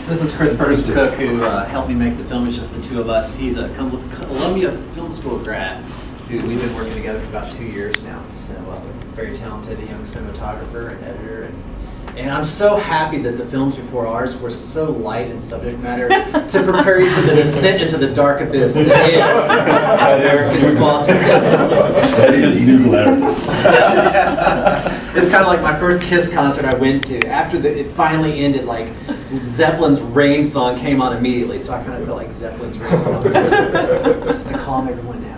This is Chris Perkins-Cook, who helped me make the film. It's just the two of us. He's a Columbia Film School grad who we've been working together for about 2 years now. So very talented young cinematographer and editor. And I'm so happy that the films before ours were so light in subject matter to prepare you for the descent into the dark abyss that is American small town. That is New Glarus. It's kind of like my first Kiss concert I went to. After it finally ended, like Zeppelin's Rain song came on immediately, so I kind of felt like Zeppelin's Rain song just to calm everyone down.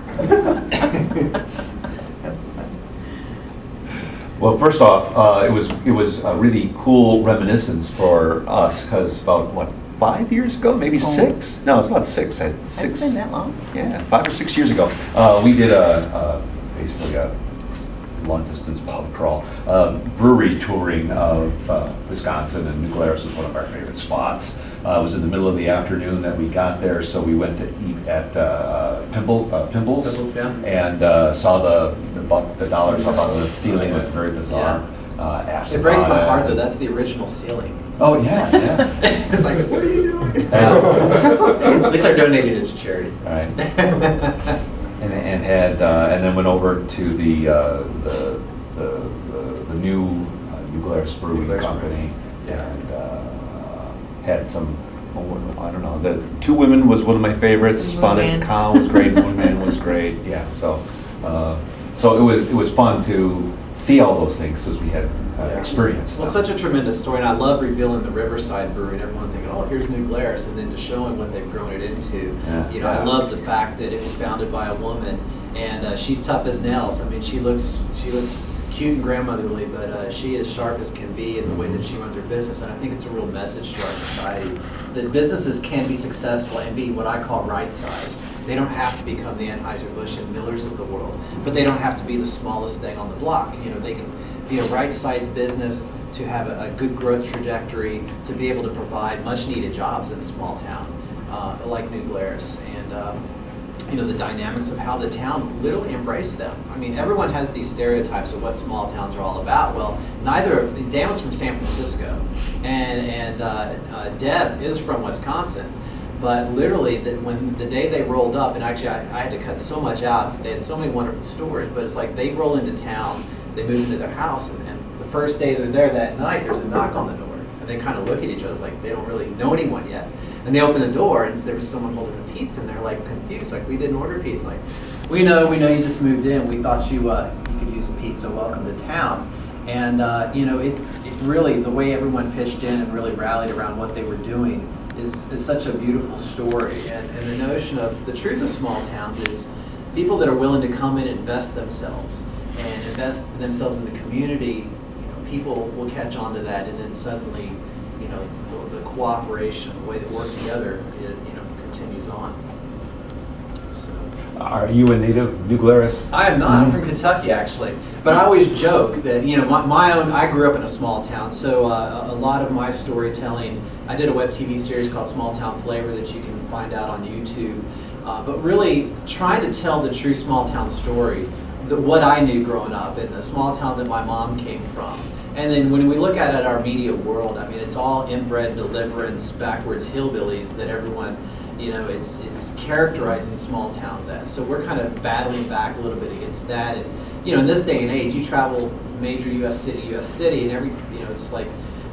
Well, first off, it was a really cool reminiscence for us because about 5 years ago, maybe 6? No, it was about 6. Has it been that long? Yeah, 5 or 6 years ago, we did basically a long-distance pub crawl, brewery touring of Wisconsin, and New Glarus was one of our favorite spots. It was in the middle of the afternoon that we got there, so we went to eat at Pimble's, yeah. and saw the dollars up on the ceiling. It was very bizarre. It breaks my heart though. That's the original ceiling. Oh yeah. It's like, what are you doing? Yeah. At least I donated it to charity. All right. And then went over to the new Glarus Brewing Company, and had some. I don't know. The Two Women was one of my favorites. Spotted Cow was great. Moon Man was great. Yeah. So it was fun to see all those things as we had experienced. Well, such a tremendous story, and I love revealing the Riverside Brewery and everyone thinking, oh, here's New Glarus, and then to showing what they've grown it into. Yeah. I love the fact that it was founded by a woman, and she's tough as nails. I mean, she looks cute and grandmotherly, but she is sharp as can be in the way that she runs her business, and I think it's a real message to our society that businesses can be successful and be what I call right-sized. They don't have to become the Anheuser-Busch and Millers of the world, but they don't have to be the smallest thing on the block. They can be a right-sized business to have a good growth trajectory, to be able to provide much-needed jobs in a small town like New Glarus, and the dynamics of how the town literally embraced them. I mean, everyone has these stereotypes of what small towns are all about. Well, Dan was from San Francisco, and Deb is from Wisconsin. But literally, when the day they rolled up, and actually I had to cut so much out, they had so many wonderful stories, but it's like they roll into town, they move into their house, and the first day they're there that night, there's a knock on the door. And they kind of look at each other like they don't really know anyone yet. And they open the door, and there was someone holding a pizza, and they're like confused, like, we didn't order pizza. Like, we know you just moved in. We thought you could use a pizza. Welcome to town. And it really, the way everyone pitched in and really rallied around what they were doing is such a beautiful story. And the notion of the truth of small towns is people that are willing to come in and invest themselves in the community. People will catch on to that, and then suddenly, the cooperation, the way they work together, continues on. So, are you a native New Glarus? I am not. I'm from Kentucky, actually. But I always joke that, I grew up in a small town, so a lot of my storytelling, I did a web TV series called Small Town Flavor that you can find out on YouTube. But really trying to tell the true small town story, what I knew growing up in the small town that my mom came from. And then when we look at our media world, I mean, it's all inbred deliverance, backwards hillbillies that everyone, it's characterizing small towns as. So we're kind of battling back a little bit against that. And, in this day and age, you travel major U.S. city, and it's like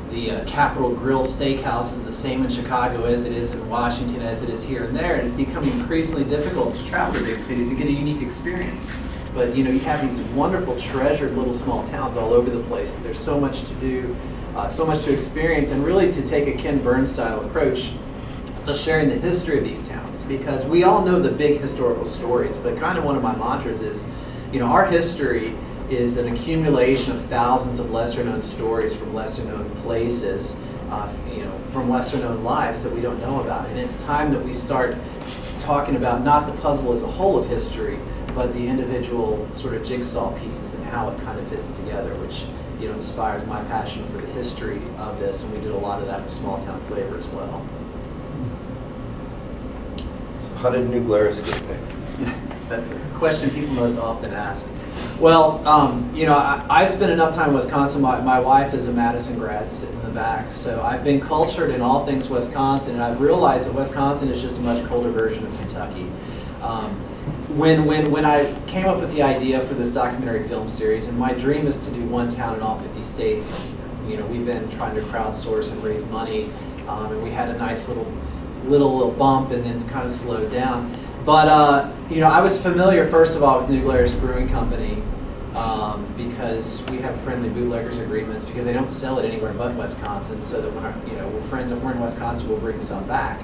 the Capitol Grill Steakhouse is the same in Chicago as it is in Washington, as it is here and there. And it's becoming increasingly difficult to travel to big cities and get a unique experience. But you have these wonderful, treasured little small towns all over the place. There's so much to do, so much to experience, and really to take a Ken Burns style approach to sharing the history of these towns. Because we all know the big historical stories, but kind of one of my mantras is, our history is an accumulation of thousands of lesser known stories from lesser known places, from lesser known lives that we don't know about. And it's time that we start talking about not the puzzle as a whole of history, but the individual sort of jigsaw pieces and how it kind of fits together, which inspires my passion for the history of this, and we did a lot of that with Small Town Flavor as well. So how did New Glarus get picked? That's the question people most often ask. Well, I spent enough time in Wisconsin. My wife is a Madison grad, sitting in the back, so I've been cultured in all things Wisconsin, and I've realized that Wisconsin is just a much colder version of Kentucky. When I came up with the idea for this documentary film series, and my dream is to do one town in all 50 states. We've been trying to crowdsource and raise money, and we had a nice little bump, and then it's kind of slowed down. But I was familiar, first of all, with New Glarus Brewing Company because we have friendly bootleggers agreements because they don't sell it anywhere but Wisconsin. So that when we're friends, if we're in Wisconsin, we'll bring some back.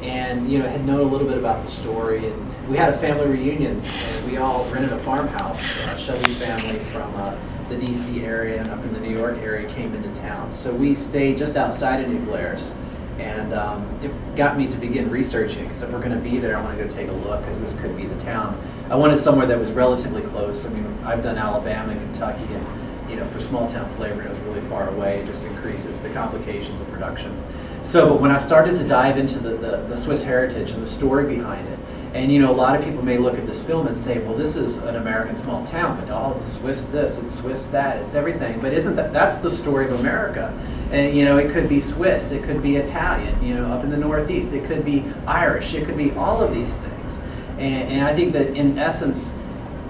And had known a little bit about the story, and we had a family reunion, and we all rented a farmhouse. Shelby's family from the D.C. area and up in the New York area came into town, so we stayed just outside of New Glarus. And it got me to begin researching, because if we're going to be there, I want to go take a look, because this could be the town. I wanted somewhere that was relatively close. I mean, I've done Alabama and Kentucky, and for small town flavor, it was really far away. It just increases the complications of production. So, but when I started to dive into the Swiss heritage and the story behind it, and a lot of people may look at this film and say, well, this is an American small town, but it's Swiss this, it's Swiss that, it's everything. But isn't that's the story of America? And it could be Swiss, it could be Italian, up in the Northeast, it could be Irish, it could be all of these things. And I think that in essence,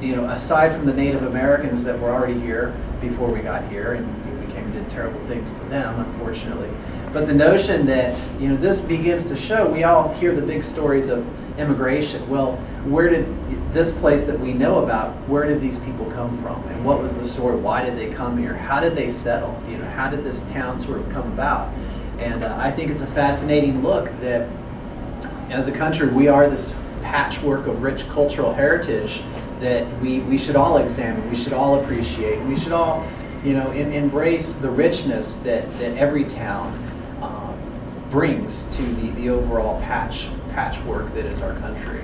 aside from the Native Americans that were already here before we got here, and we came and did terrible things to them, unfortunately. But the notion that, this begins to show, we all hear the big stories of immigration. Well, where did this place that we know about, where did these people come from? And what was the story? Why did they come here? How did they settle? How did this town sort of come about? And I think it's a fascinating look that as a country, we are this patchwork of rich cultural heritage that we should all examine, we should all appreciate, and we should all, embrace the richness that every town brings to the overall patchwork that is our country.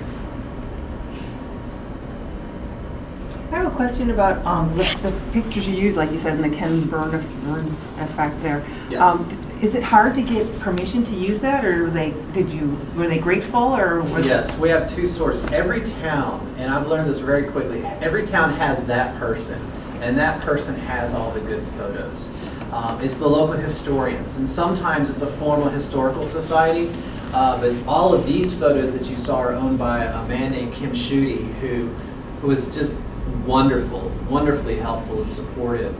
I have a question about the pictures you use, like you said, in the Ken's burn effect there. Yes. Is it hard to get permission to use that, or were they grateful, or was Yes, we have two sources. Every town, and I've learned this very quickly, every town has that person, and that person has all the good photos. It's the local historians, and sometimes it's a formal historical society, but all of these photos that you saw are owned by a man named Kim Schutte, who was just wonderfully helpful and supportive.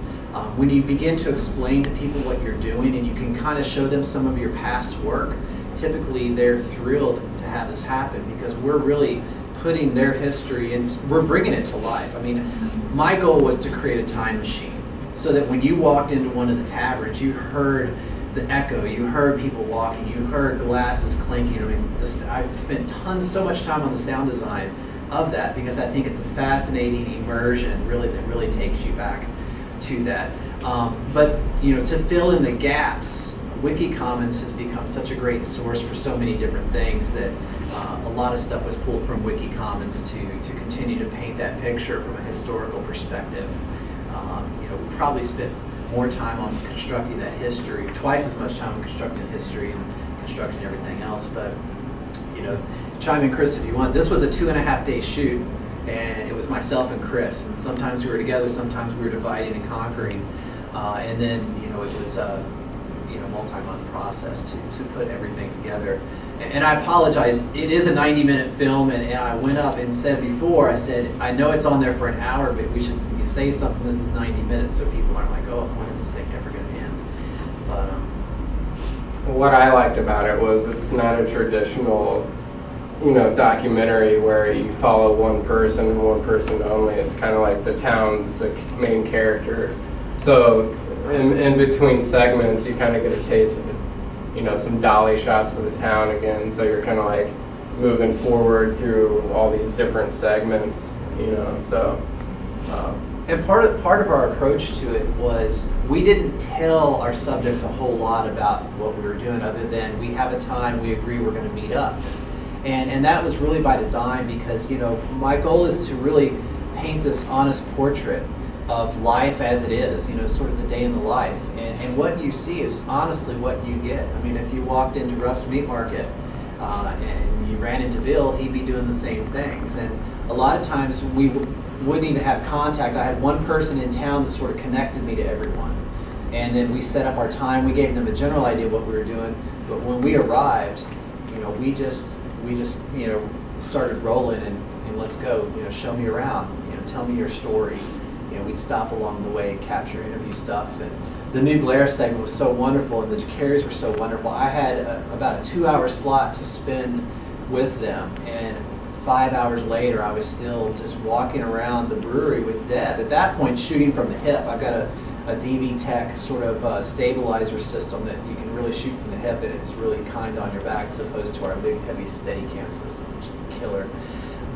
When you begin to explain to people what you're doing and you can kind of show them some of your past work, typically they're thrilled to have this happen because we're really putting their history and we're bringing it to life. I mean, my goal was to create a time machine so that when you walked into one of the taverns, you heard the echo, you heard people walking, you heard glasses clinking. I mean, I've spent so much time on the sound design of that because I think it's a fascinating immersion, really, that really takes you back to that. But to fill in the gaps, WikiCommons has become such a great source for so many different things that a lot of stuff was pulled from WikiCommons to continue to paint that picture from a historical perspective. We probably spent more time on constructing that history, twice as much time on constructing history and constructing everything else. But chime in, Chris, if you want. This was a 2.5-day shoot, and it was myself and Chris. And sometimes we were together, sometimes we were dividing and conquering. And then it was a multi-month process to put everything together. And I apologize. It is a 90-minute film, and I went up and said before, I said, I know it's on there for an hour, but we should say something. This is 90 minutes, so people aren't like, oh, when is this thing ever going to end? But what I liked about it was it's not a traditional, documentary where you follow one person and one person only. It's kind of like the town's the main character. So in between segments, you kind of get a taste of some dolly shots of the town again. So you're kind of like moving forward through all these different segments, so. And part of our approach to it was we didn't tell our subjects a whole lot about what we were doing other than we have a time, we agree we're going to meet up. And that was really by design because, my goal is to really paint this honest portrait of life as it is, sort of the day in the life. And what you see is honestly what you get. I mean, if you walked into Ruff's Meat Market and you ran into Bill, he'd be doing the same things. And a lot of times wouldn't even have contact. I had one person in town that sort of connected me to everyone. And then we set up our time. We gave them a general idea of what we were doing. But when we arrived, we just started rolling and let's go. Show me around. Tell me your story. We'd stop along the way and capture interview stuff. And the new Glarus segment was so wonderful, and the carriers were so wonderful. I had about a 2-hour slot to spend with them, and 5 hours later, I was still just walking around the brewery with Deb. At that point, shooting from the hip. I've got a DV Tech sort of stabilizer system that you can really shoot from the hip, and it's really kind on your back as opposed to our big, heavy Steadicam system, which is a killer.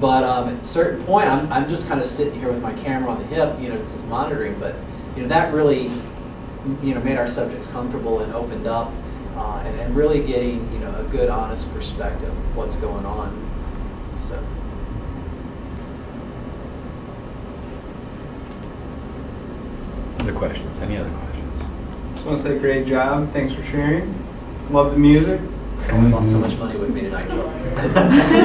But at a certain point, I'm just kind of sitting here with my camera on the hip, just monitoring. But that really, made our subjects comfortable and opened up, and really getting a good, honest perspective of what's going on. So. Other questions? Any other questions? Just want to say great job. Thanks for sharing. Love the music. You want so much money with me tonight, Joel.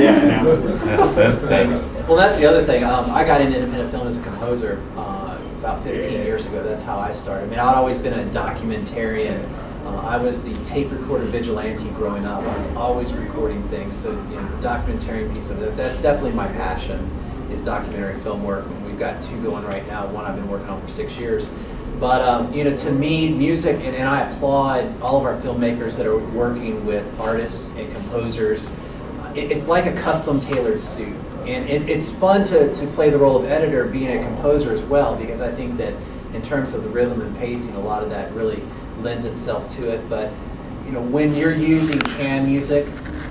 Yeah, I know. Thanks. Well, that's the other thing. I got into independent film as a composer about 15 years ago. That's how I started. I mean, I'd always been a documentarian. I was the tape recorder vigilante growing up. I was always recording things. So, the documentarian piece of it, that's definitely my passion, is documentary film work. And we've got 2 going right now. One I've been working on for 6 years. But, to me, music, and I applaud all of our filmmakers that are working with artists and composers. It's like a custom tailored suit. And it's fun to play the role of editor being a composer as well, because I think that in terms of the rhythm and pacing, a lot of that really lends itself to it. But, when you're using canned music,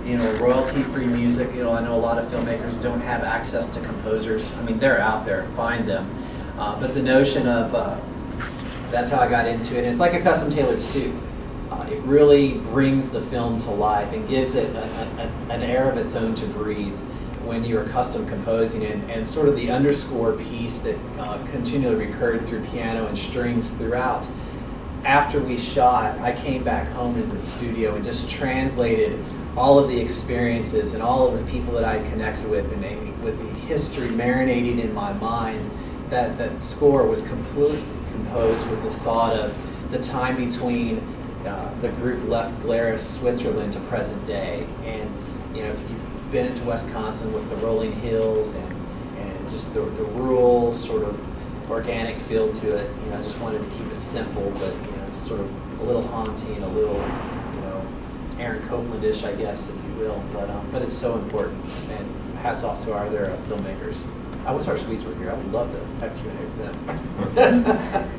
royalty-free music, I know a lot of filmmakers don't have access to composers. I mean, they're out there, find them. But the notion of that's how I got into it. And it's like a custom tailored suit. It really brings the film to life and gives it an air of its own to breathe when you're custom composing it. And sort of the underscore piece that continually recurred through piano and strings throughout. After we shot, I came back home into the studio and just translated all of the experiences and all of the people that I connected with, and with the history marinating in my mind. That score was completely composed with the thought of the time between the group left Glarus, Switzerland to present day. And if you've been into Wisconsin with the rolling hills and just the rural sort of organic feel to it, I just wanted to keep it simple, but just sort of a little haunting, a little Aaron Coplandish, I guess, if you will. But it's so important, and hats off to our other filmmakers. I wish our Swedes were here. I would love to have Q&A with them.